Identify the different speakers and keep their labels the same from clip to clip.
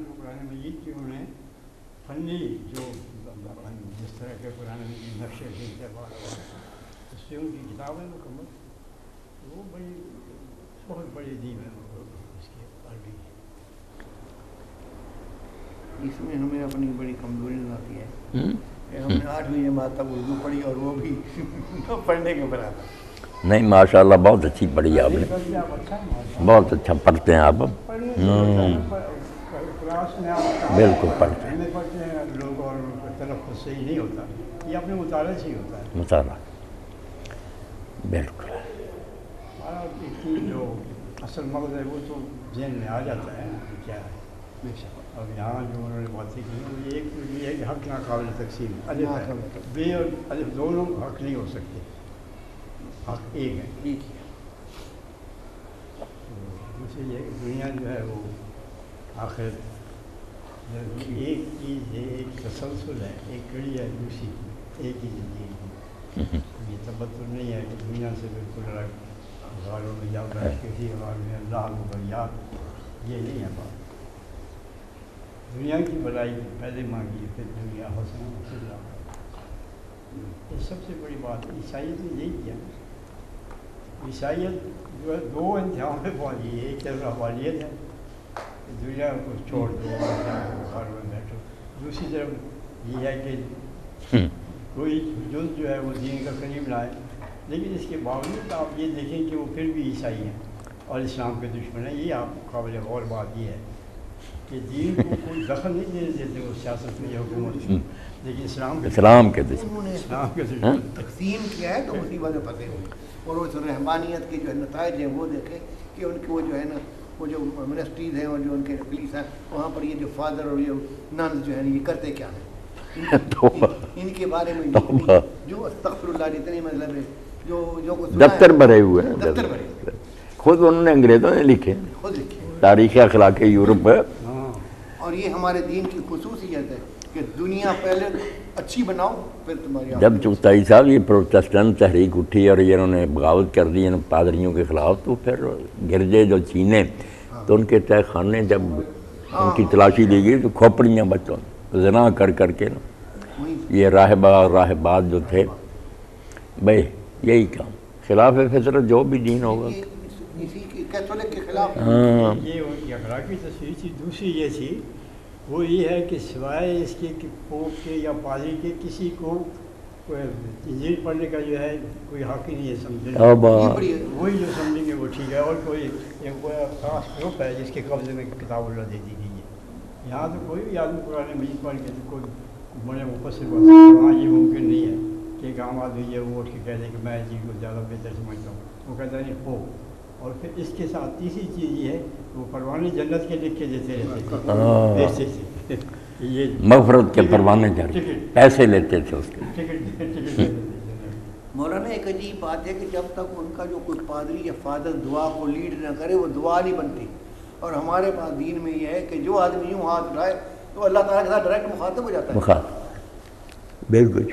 Speaker 1: کو قرآن مجید کی انہیں فنی جو جس طرح کے قرآن نقشے سے اس سے ان کی کتابیں مکمل وہ بڑی بہت بڑی دین ہے اس کی عربی کی.
Speaker 2: اس میں ہمیں اپنی بڑی کمزوری نظر آتی ہے. ہم نے 8ویں جماعت تک اردو پڑھی اور وہ بھی پڑھنے کے برابر.
Speaker 3: نہیں ماشاءاللہ بہت اچھی پڑھی آپ نے, بہت اچھا پڑھتے ہیں آپ. بالکل پڑھتے ہیں
Speaker 1: لوگ اور تلفظ صحیح نہیں ہوتا, یہ اپنے مطالعے سے ہی ہوتا ہے.
Speaker 3: مطالعہ بالکل.
Speaker 1: جو اصل مغز ہے وہ تو ذہن میں آ جاتا ہے کیا ہے. اب یہاں جو انہوں نے باتیں کی وہ ایک تو یہ ہے کہ حق ناقابل تقسیم الف ہے, بے اور الف دونوں حق نہیں ہو سکتے, حق ایک ہے. دوسری یہ کہ دنیا جو ہے وہ آخر ایک چیز ہے, ایک تسلسل ہے, ایک کڑی ہے دوسری ایک ہی زندگی کی. یہ تبدل نہیں ہے کہ دنیا سے بالکل الگ غاروں میں جا بیٹھ کسی غار میں اللہ کو یاد, یہ نہیں ہے بات. دنیا کی بھلائی پہلے مانگی پھر دنیا حسن اللہ. یہ سب سے بڑی بات عیسائیت نے یہی کیا. عیسائیت جو ہے دو انتہاؤں پہ پہنچی ہے. ایک طرف رحبانیت ہے, دنیا کو چھوڑ دو گھر میں بیٹھو. دوسری طرف یہ ہے کہ کوئی جز جو ہے وہ دین کا قریب لائے, لیکن اس کے باوجود آپ یہ دیکھیں کہ وہ پھر بھی عیسائی ہیں اور اسلام کے دشمن ہیں. یہ آپ قابل غور بات یہ ہے کہ دین کو کوئی دخل نہیں دینے دیتے وہ سیاست میں یا حکومت میں, لیکن اسلام کے دشمن
Speaker 2: تقسیم کیا ہے تو اسی وجہ پھنسے ہوئے. اور اس رحبانیت کے جو نتائج ہیں وہ دیکھیں کہ ان کے وہ جو ہے نا وہ جو منسٹریز ہیں اور جو ان کے پولیس ہیں وہاں پر یہ جو فادر اور یہ ننز جو ہیں یہ کرتے کیا ہیں, ان کے بارے میں جو استغفر اللہ جتنے مطلب ہے جو
Speaker 3: دفتر بھرے ہوئے ہیں, خود انہوں نے انگریزوں نے لکھے تاریخ اخلاق یورپ.
Speaker 2: اور یہ ہمارے دین کی خصوصیت ہے کہ دنیا پہلے اچھی بناؤ پھر تمہاری.
Speaker 3: جب چغتائی صاحب یہ پروٹسٹنٹ تحریک اٹھی اور یہ انہوں نے بغاوت کر دی ان پادریوں کے خلاف, تو پھر گرجے جو چینے تو ان کے تہ خانے جب ان کی تلاشی لی گئی تو کھوپڑیاں بچوں زنا کر کر کے نا یہ راہبہ اور راہبات جو تھے بھائی یہی کام خلاف فطرت جو بھی دین ہوگا.
Speaker 2: کیتھولک کے خلاف
Speaker 1: یہ اخلاقی تصویر تھی. دوسری یہ تھی وہ یہ ہے کہ سوائے اس کے کہ پوپ کے یا پادری کے کسی کو انجیل پڑھنے کا جو ہے کوئی حق ہی نہیں ہے سمجھنے. وہی جو سمجھیں گے وہ ٹھیک ہے. اور کوئی ایک خاص گروپ ہے جس کے قبضے میں کتاب اللہ دے دی گئی ہے. یہاں تو کوئی بھی آدمی قرآن مجید پڑھ کے تو کوئی بڑے مفسر بن سکتا ہے. وہاں یہ ممکن نہیں ہے کہ ایک عام آدمی یہ وہ اٹھ کے کہہ دے کہ میں جی کو زیادہ بہتر سمجھتا ہوں. وہ کہتا ہے نہیں ہو. اور پھر اس کے ساتھ تیسری چیز یہ ہے وہ پروانے جنت کے لکھ کے دیتے رہتے تھے. یہ
Speaker 3: مغفرت کے پروانے پیسے لیتے تھے اس کے.
Speaker 2: مولانا ایک عجیب بات ہے کہ جب تک ان کا جو کوئی پادری یا فادر دعا کو لیڈ نہ کرے وہ دعا نہیں بنتی. اور ہمارے پاس دین میں یہ ہے کہ جو آدمی یوں ہاتھ اٹھائے تو اللہ تعالیٰ کے ساتھ ڈائریکٹ مخاطب ہو جاتا ہے.
Speaker 3: بالکل.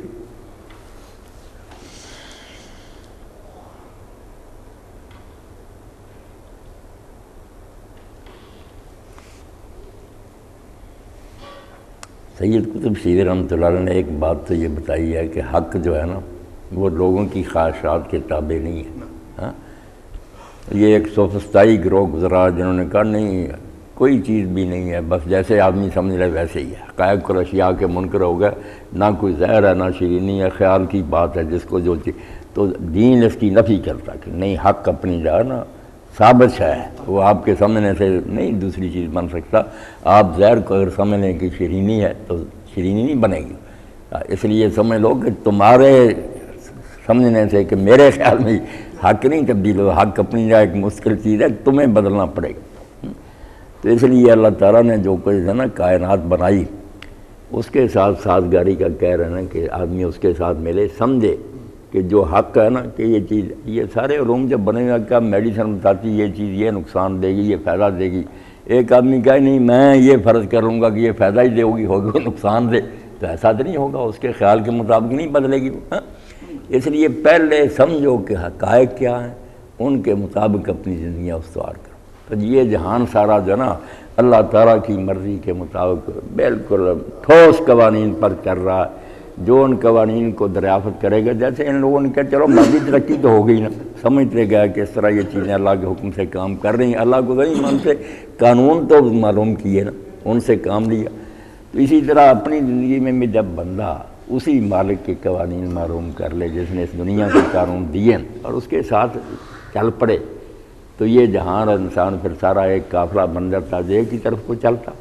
Speaker 3: سید قطب شیریں رحمۃ اللہ علیہ نے ایک بات تو یہ بتائی ہے کہ حق جو ہے نا وہ لوگوں کی خواہشات کے تابع نہیں ہے. ہاں یہ ایک سوفسٹائی گروہ گزرا جنہوں نے کہا نہیں کوئی چیز بھی نہیں ہے, بس جیسے آدمی سمجھ رہے ویسے ہی ہے. حقائق اور اشیاء کے منکر ہو گئے, نہ کوئی زہر ہے نہ شیرینی ہے, خیال کی بات ہے جس کو جو چیز. تو دین اس کی نفی کرتا کہ نہیں حق اپنی جگہ نا ثابت ہے, وہ آپ کے سمجھنے سے نہیں دوسری چیز بن سکتا. آپ زہر کو اگر سمجھ لیں کہ شیرینی ہے تو شیرینی نہیں بنے گی. اس لیے سمجھ لو کہ تمہارے سمجھنے سے کہ میرے خیال میں حق نہیں تبدیل ہو, حق اپنی جگہ ایک مشکل چیز ہے, تمہیں بدلنا پڑے گا. تو اس لیے اللہ تعالیٰ نے جو کوئی ہے نا کائنات بنائی اس کے ساتھ سازگاری کا کہہ رہے ہیں کہ آدمی اس کے ساتھ ملے, سمجھے کہ جو حق ہے نا کہ یہ چیز, یہ سارے علوم جب بنے گا کیا میڈیسن بتاتی یہ چیز یہ نقصان دے گی یہ فائدہ دے گی. ایک آدمی کہے نہیں میں یہ فرض کروں گا کہ یہ فائدہ ہی دے ہوگی وہ نقصان دے, تو ایسا تو نہیں ہوگا, اس کے خیال کے مطابق نہیں بدلے گی. اس لیے پہلے سمجھو کہ حقائق کیا ہیں, ان کے مطابق اپنی زندگیاں استوار کرو, تو یہ جہان سارا جو نا اللہ تعالیٰ کی مرضی کے مطابق بالکل ٹھوس قوانین پر چل رہا ہے. جو ان قوانین کو دریافت کرے گا، جیسے ان لوگوں نے کہا چلو مادی ترقی تو ہو گئی نا، سمجھتے گیا کہ اس طرح یہ چیزیں اللہ کے حکم سے کام کر رہی ہیں، اللہ کو نہیں مانتے، قانون تو معلوم کیے نا، ان سے کام لیا. تو اسی طرح اپنی زندگی میں بھی جب بندہ اسی مالک کے قوانین معلوم کر لے جس نے اس دنیا کے قانون دیے اور اس کے ساتھ چل پڑے، تو یہ جہان اور انسان پھر سارا ایک قافلہ بن جاتا جو ایک ہی طرف کو چلتا.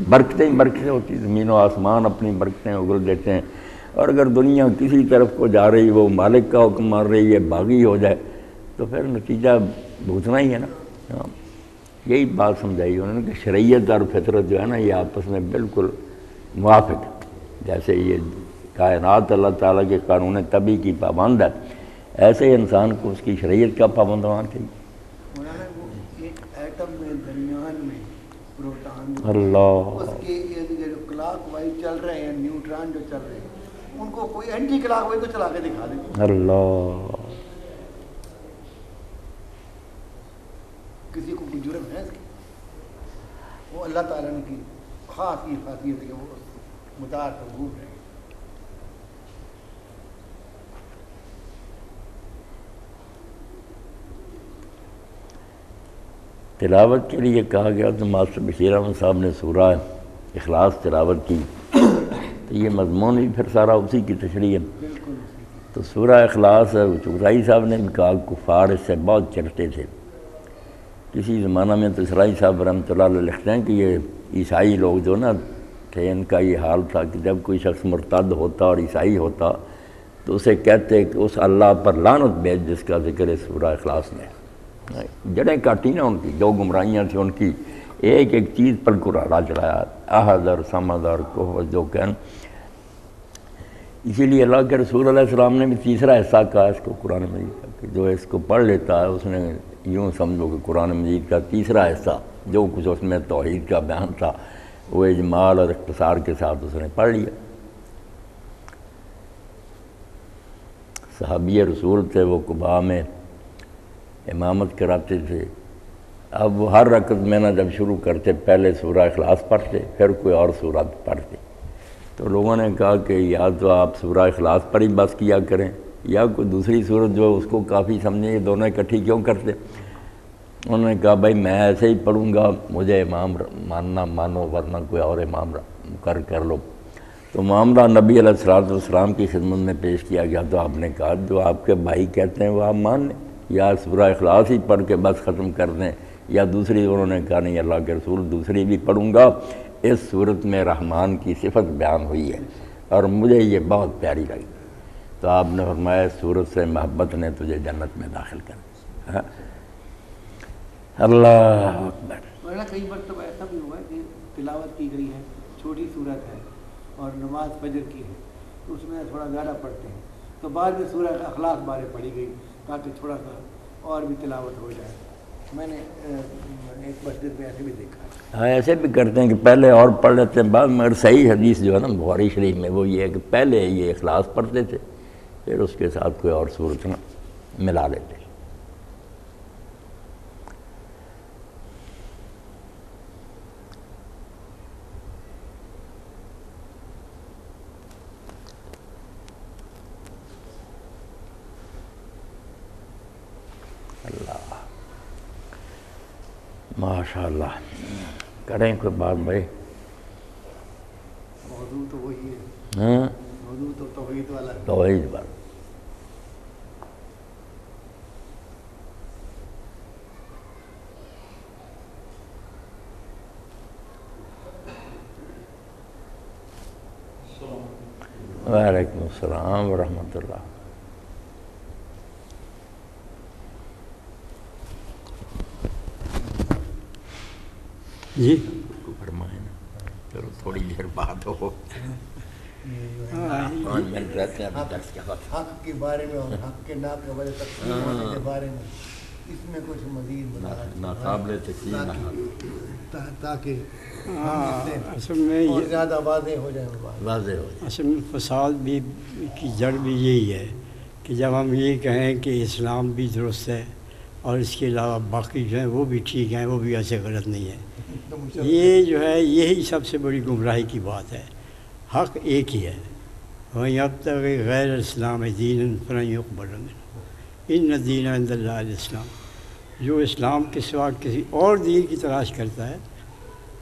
Speaker 3: برکتیں برکتیں ہوتی، زمین و آسمان اپنی برکتیں اگل دیتے ہیں. اور اگر دنیا کسی طرف کو جا رہی، وہ مالک کا حکم مان رہی ہے، باغی ہو جائے، تو پھر نتیجہ بھگتنا ہی ہے نا. یہی بات سمجھائی انہوں نے کہ شریعت اور فطرت جو ہے نا یہ آپس میں بالکل موافق ہے. جیسے یہ کائنات اللہ تعالیٰ کے قانون طبی کی پابند ہے، ایسے ہی انسان کو اس کی شریعت کا پابند ہونا چاہیے.
Speaker 2: مولانا وہ ایک ایٹم میں درمیان میں پروٹان
Speaker 3: اللہ،
Speaker 2: اس کے جو کلاک وائز چل رہے ہیں، نیوٹران جو چل رہے ہیں، ان کو کوئی اینٹی کلاک وائز تو چلا کے دکھا دے.
Speaker 3: اللہ،
Speaker 2: کسی کو کوئی جرم ہے اس کی؟ وہ اللہ تعالیٰ نے کی خاص یہ خاصیت ہے کہ وہ مدار پر گھوم رہے ہیں.
Speaker 3: تلاوت کے لیے کہا گیا تو ماسٹر بشیر احمد صاحب نے سورہ اخلاص تلاوت کی، تو یہ مضمون بھی پھر سارا اسی کی تشریح ہے. تو سورہ اخلاص چغتائی صاحب نے بھی کہا کفار اس سے بہت چرتے تھے. کسی زمانہ میں تو اسرائیل صاحب رحمۃ اللہ علیہ لکھتے ہیں کہ یہ عیسائی لوگ جو نا تھے، ان کا یہ حال تھا کہ جب کوئی شخص مرتد ہوتا اور عیسائی ہوتا تو اسے کہتے کہ اس اللہ پر لعنت بھیج جس کا ذکر ہے سورہ اخلاص میں. جڑیں کاٹی نا ان کی، جو گمراہیاں تھیں ان کی، ایک ایک چیز پر قرآن چڑھایا، احد اور صمد اور کفر جو کہن. اسی لیے اللہ کے رسول علیہ السلام نے بھی تیسرا حصہ کہا اس کو قرآن مجید کا کہ جو اس کو پڑھ لیتا ہے اس نے یوں سمجھو کہ قرآن مجید کا تیسرا حصہ جو کچھ اس میں توحید کا بیان تھا وہ اجمال اور اختصار کے ساتھ اس نے پڑھ لیا. صحابی رسول تھے، وہ قباء میں امامت کراتے تھے. اب وہ ہر رکعت میں نہ جب شروع کرتے پہلے سورہ اخلاص پڑھتے پھر کوئی اور سورت پڑھتے. تو لوگوں نے کہا کہ یا تو آپ سورہ اخلاص پر ہی بس کیا کریں یا کوئی دوسری سورت جو اس کو کافی سمجھیں، یہ دونوں اکٹھی کیوں کرتے. انہوں نے کہا بھائی میں ایسے ہی پڑھوں گا، مجھے امام ماننا مانو ورنہ کوئی اور امام مقرر کر لو. تو معاملہ نبی علیہ الصلوۃ والسلام کی خدمت میں پیش کیا گیا. تو آپ نے کہا جو آپ کے بھائی کہتے ہیں وہ آپ مان لیں، یا سورہ اخلاص ہی پڑھ کے بس ختم کر دیں، یا دوسری. انہوں نے کہا نہیں، اللہ کے رسول دوسری بھی پڑھوں گا، اس صورت میں رحمان کی صفت بیان ہوئی ہے اور مجھے یہ بہت پیاری لگی. تو آپ نے فرمایا اس صورت سے محبت نے تجھے جنت میں داخل کر. اللہ اکبر.
Speaker 2: کئی مرتبہ ایسا بھی ہوا ہے کہ تلاوت کی گئی ہے، چھوٹی صورت ہے اور نماز فجر کی ہے تو اس میں تھوڑا زیادہ پڑھتے ہیں، تو بعد میں سورہ اخلاص بارے پڑھی گئی تاکہ تھوڑا سا اور بھی تلاوت ہو جائے. میں نے ایک مسجد میں ایسے بھی دیکھا ہے.
Speaker 3: ہاں ایسے بھی کرتے ہیں کہ پہلے اور پڑھ لیتے ہیں بعد، مگر صحیح حدیث جو ہے نا بخاری شریف میں وہ یہ ہے کہ پہلے یہ اخلاص پڑھتے تھے پھر اس کے ساتھ کوئی اور صورت نا ملا لیتے. اللہ ماشاء اللہ. کریں کوئی بات بھائی؟
Speaker 2: موضوع تو وہی ہے،
Speaker 3: ہاں
Speaker 2: موضوع تو توحید والا ہے.
Speaker 3: توحید بات. وعلیکم السلام ورحمۃ اللہ.
Speaker 1: جی
Speaker 3: فرمائیں چلو تھوڑی دیر بات ہو، 5 منٹ رہتے ہیں ابھی درس کے وقت.
Speaker 2: حق کے بارے میں اور حق کے ناقابل تقسیم ہونے کے بارے میں اس میں کچھ مزید
Speaker 3: ناقابل تقسیم
Speaker 2: تاکہ
Speaker 1: اصل میں
Speaker 2: اور
Speaker 1: یہ
Speaker 2: زیادہ واضح ہو جائے.
Speaker 3: واضح ہو جائے.
Speaker 1: اصل میں فساد بھی کی جڑ بھی یہی ہے کہ جب ہم یہ کہیں کہ اسلام بھی درست ہے اور اس کے علاوہ باقی جو ہیں وہ بھی ٹھیک ہیں، وہ بھی ایسے غلط نہیں ہیں۔ یہ جو ہے یہی سب سے بڑی گمراہی کی بات ہے۔ حق ایک ہی ہے، وہیں اب تک غیر اسلام دین فلن یقبل منہ ان الدین عند اللہ الاسلام۔ جو اسلام کے سوا کسی اور دین کی تلاش کرتا ہے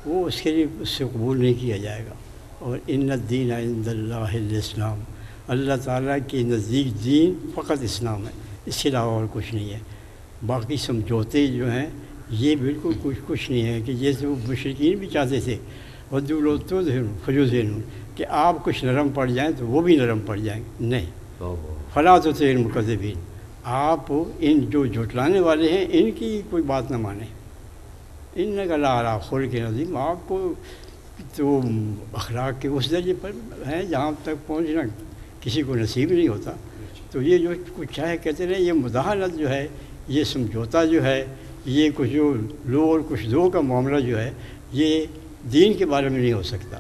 Speaker 1: وہ اس کے لیے اس سے قبول نہیں کیا جائے گا۔ اور ان الدین عند اللہ الاسلام، اللہ تعالیٰ کے نزدیک دین فقط اسلام ہے، اس کے علاوہ اور کچھ نہیں ہے۔ باقی سمجھوتے جو ہیں یہ بالکل کچھ نہیں ہے، کہ جیسے وہ مشرکین بھی چاہتے تھے ودوا لو تدہنوا فیدہنون، کہ آپ کچھ نرم پڑ جائیں تو وہ بھی نرم پڑ جائیں گے۔ نہیں، فلا تطع المکذبین، آپ ان جو جھٹلانے والے ہیں ان کی کوئی بات نہ مانیں۔ انک لعلی خلق عظیم، آپ کو تو اخلاق کے اس درجے پر ہیں جہاں تک پہنچنا کسی کو نصیب نہیں ہوتا۔ تو یہ جو کچھ چاہے کہتے رہے، یہ مداہنت جو ہے، یہ سمجھوتا جو ہے، یہ کچھ جو لو اور کچھ دو کا معاملہ جو ہے، یہ دین کے بارے میں نہیں ہو سکتا۔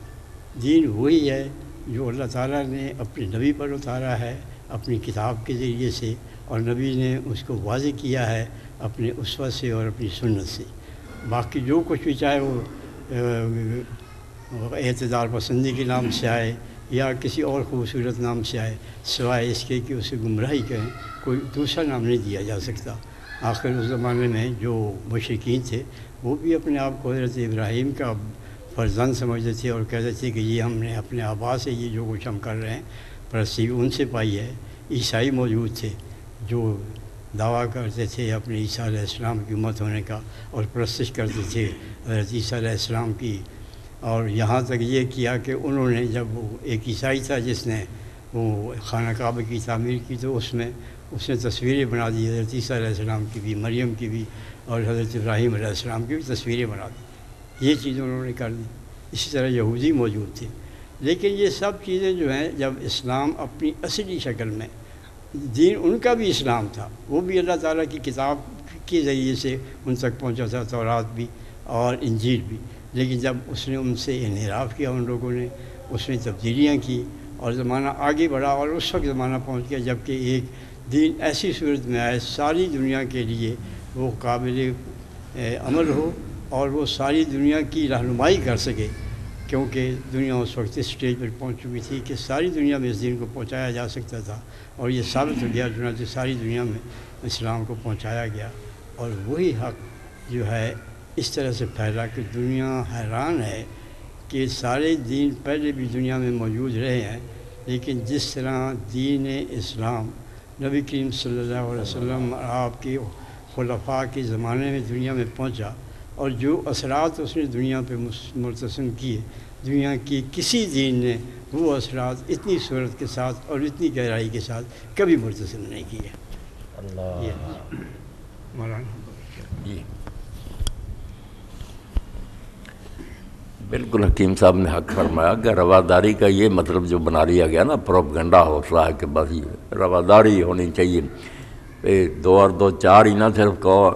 Speaker 1: دین وہی ہے جو اللہ تعالیٰ نے اپنے نبی پر اتارا ہے اپنی کتاب کے ذریعے سے، اور نبی نے اس کو واضح کیا ہے اپنے اسوہ سے اور اپنی سنت سے۔ باقی جو کچھ بھی چاہے وہ اعتدال پسندی کے نام سے آئے یا کسی اور خوبصورت نام سے آئے، سوائے اس کے کہ اسے گمراہی کہیں، کوئی دوسرا نام نہیں دیا جا سکتا۔ آخر اس زمانے میں جو مشرکین تھے وہ بھی اپنے آپ کو حضرت ابراہیم کا فرزند سمجھتے تھے اور کہتے تھے کہ یہ ہم نے اپنے آبا سے یہ جو کچھ ہم کر رہے ہیں پرستی ان سے پائی ہے۔ عیسائی موجود تھے جو دعویٰ کرتے تھے اپنے عیسیٰ علیہ السلام کی امت ہونے کا، اور پرستش کرتے تھے حضرت عیسیٰ علیہ السلام کی، اور یہاں تک یہ کیا کہ انہوں نے جب وہ ایک عیسائی تھا جس نے وہ خانہ کعبہ کی تعمیر کی، تو اس نے تصویریں بنا دی حضرت عیسیٰ علیہ السلام کی بھی، مریم کی بھی، اور حضرت ابراہیم علیہ السلام کی بھی تصویریں بنا دی۔ یہ چیزیں انہوں نے کر دی۔ اسی طرح یہودی موجود تھے۔ لیکن یہ سب چیزیں جو ہیں، جب اسلام اپنی اصلی شکل میں، دین ان کا بھی اسلام تھا، وہ بھی اللہ تعالیٰ کی کتاب کے ذریعے سے ان تک پہنچا تھا، تورات بھی اور انجیل بھی، لیکن جب اس نے ان سے انحراف کیا، ان لوگوں نے اس میں تبدیلیاں کی اور زمانہ آگے بڑھا، اور اس وقت زمانہ پہنچ گیا جب کہ ایک دین ایسی صورت میں آئے ساری دنیا کے لیے وہ قابل عمل ہو اور وہ ساری دنیا کی رہنمائی کر سکے، کیونکہ دنیا اس وقت اس اسٹیج پر پہنچ چکی تھی کہ ساری دنیا میں اس دین کو پہنچایا جا سکتا تھا، اور یہ ثابت ہو گیا، چنانچہ ساری دنیا میں اسلام کو پہنچایا گیا۔ اور وہی حق جو ہے اس طرح سے پھیلا کہ دنیا حیران ہے کہ سارے دین پہلے بھی دنیا میں موجود رہے ہیں، لیکن جس طرح دین اسلام نبی کریم صلی اللہ علیہ وسلم اور آپ کے خلفاء کے زمانے میں دنیا میں پہنچا، اور جو اثرات اس نے دنیا پہ مرتسم کیے، دنیا کی کسی دین نے وہ اثرات اتنی صورت کے ساتھ اور اتنی گہرائی کے ساتھ کبھی مرتسم نہیں کیے۔ اللہ مولانا
Speaker 3: جی بالکل حکیم صاحب نے حق فرمایا کہ رواداری کا یہ مطلب جو بنا لیا گیا نا، پروپگنڈا ہو رہا ہے کہ بس یہ رواداری ہونی چاہیے، 2 اور 2 4 ہی نہ صرف کہو،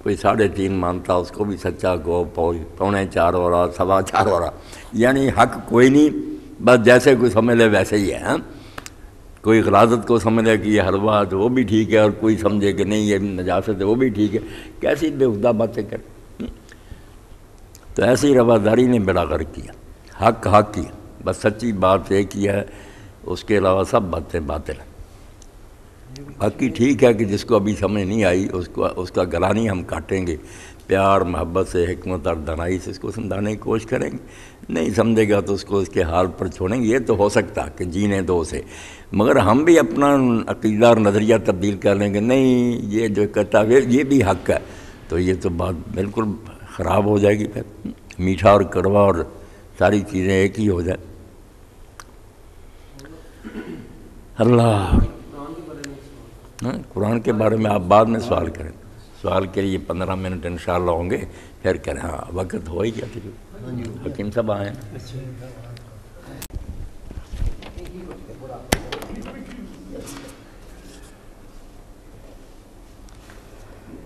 Speaker 3: کوئی 3.5 مانتا اس کو بھی سچا کہو، 3.25 ہو رہا، 4.25 ہو رہا، یعنی حق کوئی نہیں، بس جیسے کوئی سمجھ لے ویسے ہی ہے۔ ہاں، کوئی غلاظت کو سمجھ لے کہ یہ حلوہ ہے تو وہ بھی ٹھیک ہے، اور کوئی سمجھے کہ نہیں یہ نجاست ہے وہ بھی ٹھیک ہے، کیسی بےہودہ باتیں کر۔ تو ایسی رواداری نے بیڑا غرق کیا۔ حق حق ہی، بس سچی بات ایک ہی ہے، اس کے علاوہ سب باتیں باطل ہیں۔ باقی ٹھیک ہے کہ جس کو ابھی سمجھ نہیں آئی اس کا گلا نہیں ہم کاٹیں گے، پیار محبت سے، حکمت اور دانائی سے اس کو سمجھانے کی کوشش کریں گے، نہیں سمجھے گا تو اس کو اس کے حال پر چھوڑیں گے۔ یہ تو ہو سکتا کہ جینے دو اسے، مگر ہم بھی اپنا عقیدہ اور نظریہ تبدیل کر لیں گے، نہیں یہ جو کہتا ہے یہ بھی حق ہے، تو یہ تو بات بالکل خراب ہو جائے گی، پھر میٹھا اور کڑوا اور ساری چیزیں ایک ہی ہو جائے۔ اللہ قرآن کے بارے میں آپ بعد میں سوال کریں، سوال کے لیے 15 منٹ انشاءاللہ ہوں گے، پھر کریں۔ ہاں وقت ہو ہی گیا تھا، حکیم صاحب آئے ہیں۔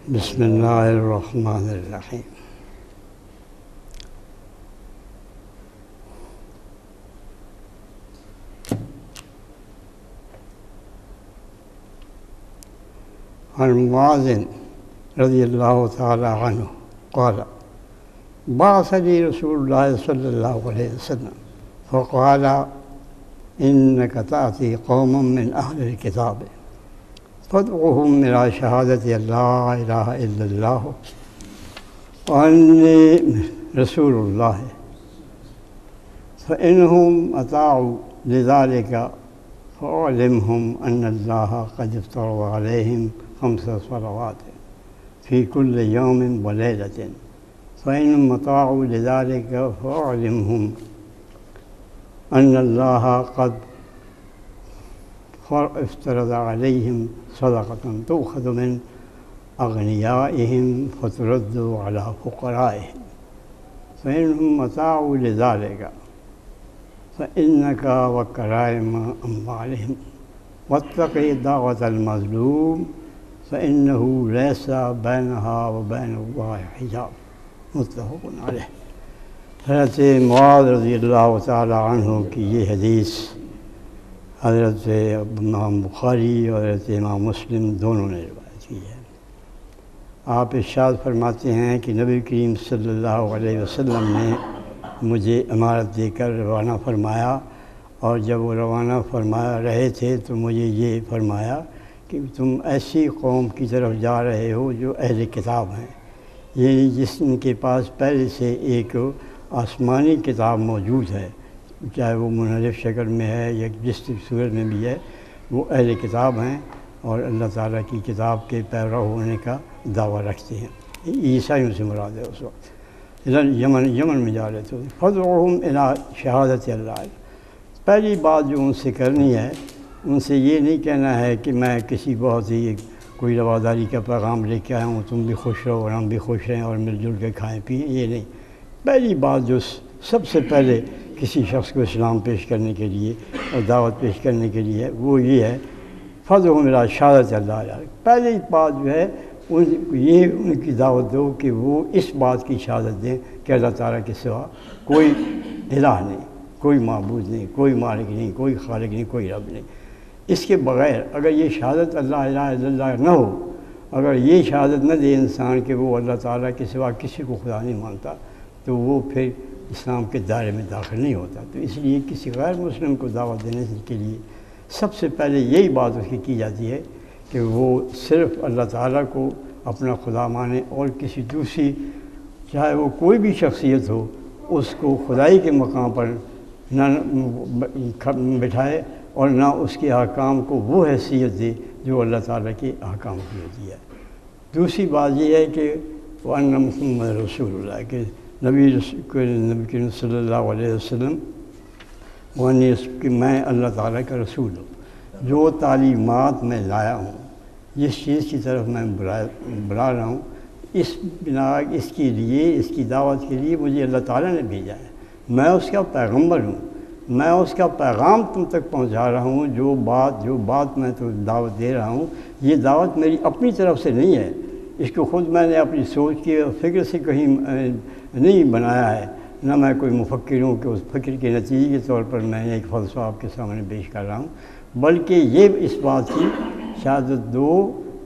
Speaker 1: بسم اللہ الرحمن الرحیم۔ عن معاذ رضی اللہ تعالی عنہ قال بعثني رسول الله صلى الله عليه وسلم فقال إنك تأتي قوم من أهل الكتاب فادعوهم إلى شهادة أن لا إله إلا الله وأني رسول الله فإنهم أطاعوا لذلك فأعلمهم أن الله قد افترض عليهم 5 صلوات في كل يوم وليلة فإنهم أطاعوا لذلك فأعلمهم أن الله قد افترض عليهم صدقة تؤخذ من أغنيائهم فترد على فقرائهم فإنهم أطاعوا لذلك فإنك وكرائم أموالهم واتقي دعوة المظلوم فإنه ليس بينها وبين الله حجاب متفق علیہ۔ حضرت معاذ رضی اللہ تعالی عنہ کی یہ حدیث حضرت امام بخاری اور حضرت امام مسلم دونوں نے روایت کی ہے۔ آپ ارشاد فرماتے ہیں کہ نبی کریم صلی اللہ علیہ وسلم نے مجھے امارت دے کر روانہ فرمایا، اور جب وہ روانہ فرما رہے تھے تو مجھے یہ فرمایا کہ تم ایسی قوم کی طرف جا رہے ہو جو اہل کتاب ہیں، یعنی جس کے پاس پہلے سے ایک آسمانی کتاب موجود ہے، چاہے وہ منحرف شکل میں ہے یا جس صورت میں بھی ہے، وہ اہل کتاب ہیں اور اللہ تعالیٰ کی کتاب کے پیرو ہونے کا دعویٰ رکھتے ہیں۔ عیسائیوں سے مراد ہے اس وقت۔ یمن میں جا رہے تھے۔ فادعوہم الی شہادت اللہ، پہلی بات جو ان سے کرنی ہے، ان سے یہ نہیں کہنا ہے کہ میں کسی بہت ہی کوئی رواداری کا پیغام لے کے آیا ہوں، تم بھی خوش رہو اور ہم بھی خوش رہیں اور مل جل کے کھائیں پئیں، یہ نہیں۔ پہلی بات جو سب سے پہلے کسی شخص کو اسلام پیش کرنے کے لیے اور دعوت پیش کرنے کے لیے وہ یہ ہے فادعوہم الی شہادت اللہ، پہلی بات جو ہے ان کی دعوت دو کہ وہ اس بات کی شہادت دیں کہ اللہ تعالیٰ کے سوا کوئی الہ نہیں، کوئی معبود نہیں، کوئی مالک نہیں، کوئی خالق نہیں، کوئی رب نہیں۔ اس کے بغیر اگر یہ شہادت اللہ الہ الا اللہ نہ ہو، اگر یہ شہادت نہ دے انسان کہ وہ اللہ تعالیٰ کے سوا کسی کو خدا نہیں مانتا، تو وہ پھر اسلام کے دائرے میں داخل نہیں ہوتا۔ تو اس لیے کسی غیر مسلم کو دعوت دینے کے لیے سب سے پہلے یہی بات اس کی جاتی ہے کہ وہ صرف اللہ تعالیٰ کو اپنا خدا مانے، اور کسی دوسری چاہے وہ کوئی بھی شخصیت ہو اس کو خدائی کے مقام پر نہ بٹھائے اور نہ اس کے احکام کو وہ حیثیت دے جو اللہ تعالیٰ کے احکام کی ہوتی ہے۔ دوسری بات یہ ہے کہ وَأَنَّ مُحَمَّدَ رسول اللہ، کہ نبی کریم صلی اللہ علیہ وسلم کہ میں اللہ تعالیٰ کا رسول ہوں، جو تعلیمات میں لایا ہوں، جس چیز کی طرف میں بلا رہا ہوں، اس کے لیے، اس کی دعوت کے لیے مجھے اللہ تعالیٰ نے بھیجا ہے، میں اس کا پیغمبر ہوں، میں اس کا پیغام تم تک پہنچا رہا ہوں۔ جو بات میں تو دعوت دے رہا ہوں، یہ دعوت میری اپنی طرف سے نہیں ہے، اس کو خود میں نے اپنی سوچ کی اور فکر سے کہیں نہیں بنایا ہے، نہ میں کوئی مفکر ہوں کہ اس فکر کے نتیجے کے طور پر میں ایک فلسفہ آپ کے سامنے پیش کر رہا ہوں، بلکہ یہ اس بات کی شہادت دو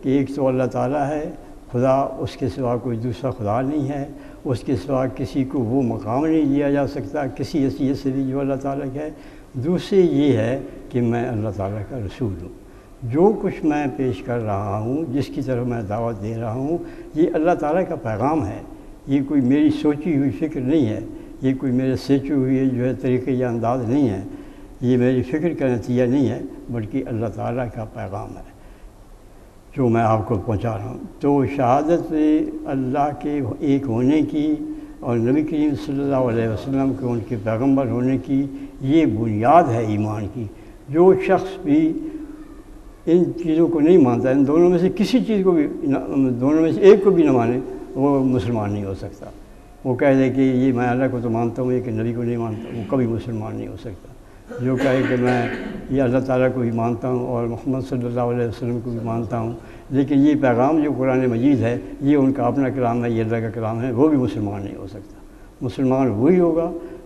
Speaker 1: کہ ایک تو اللہ تعالیٰ ہے، خدا اس کے سوا کوئی دوسرا خدا نہیں ہے، اس کے سوا کسی کو وہ مقام نہیں دیا جا سکتا کسی حیثیت سے بھی جو اللہ تعالیٰ کا ہے۔ دوسری یہ ہے کہ میں اللہ تعالیٰ کا رسول ہوں، جو کچھ میں پیش کر رہا ہوں، جس کی طرف میں دعوت دے رہا ہوں، یہ اللہ تعالیٰ کا پیغام ہے، یہ کوئی میری سوچی ہوئی فکر نہیں ہے، یہ کوئی میرے سوچی ہوئی جو ہے طریقے یا انداز نہیں ہے، یہ میری فکر کا نتیجہ نہیں ہے، بلکہ اللہ تعالیٰ کا پیغام ہے جو میں آپ کو پہنچا رہا ہوں۔ تو شہادت اللہ کے ایک ہونے کی اور نبی کریم صلی اللہ علیہ وسلم کے ان کے پیغمبر ہونے کی یہ بنیاد ہے ایمان کی۔ جو شخص بھی ان چیزوں کو نہیں مانتا، ان دونوں میں سے کسی چیز کو بھی، دونوں میں سے ایک کو بھی نہ مانے، وہ مسلمان نہیں ہو سکتا۔ وہ کہہ دے کہ یہ میں اللہ کو تو مانتا ہوں لیکن نبی کو نہیں مانتا، وہ کبھی مسلمان نہیں ہو سکتا۔ جو کہے کہ میں یہ اللہ تعالیٰ کو بھی مانتا ہوں اور محمد صلی اللہ علیہ وسلم کو بھی مانتا ہوں، لیکن یہ پیغام جو قرآن مجید ہے یہ ان کا اپنا کلام ہے، یہ اللہ کا کلام ہے، وہ بھی مسلمان نہیں ہو سکتا۔ مسلمان وہی ہوگا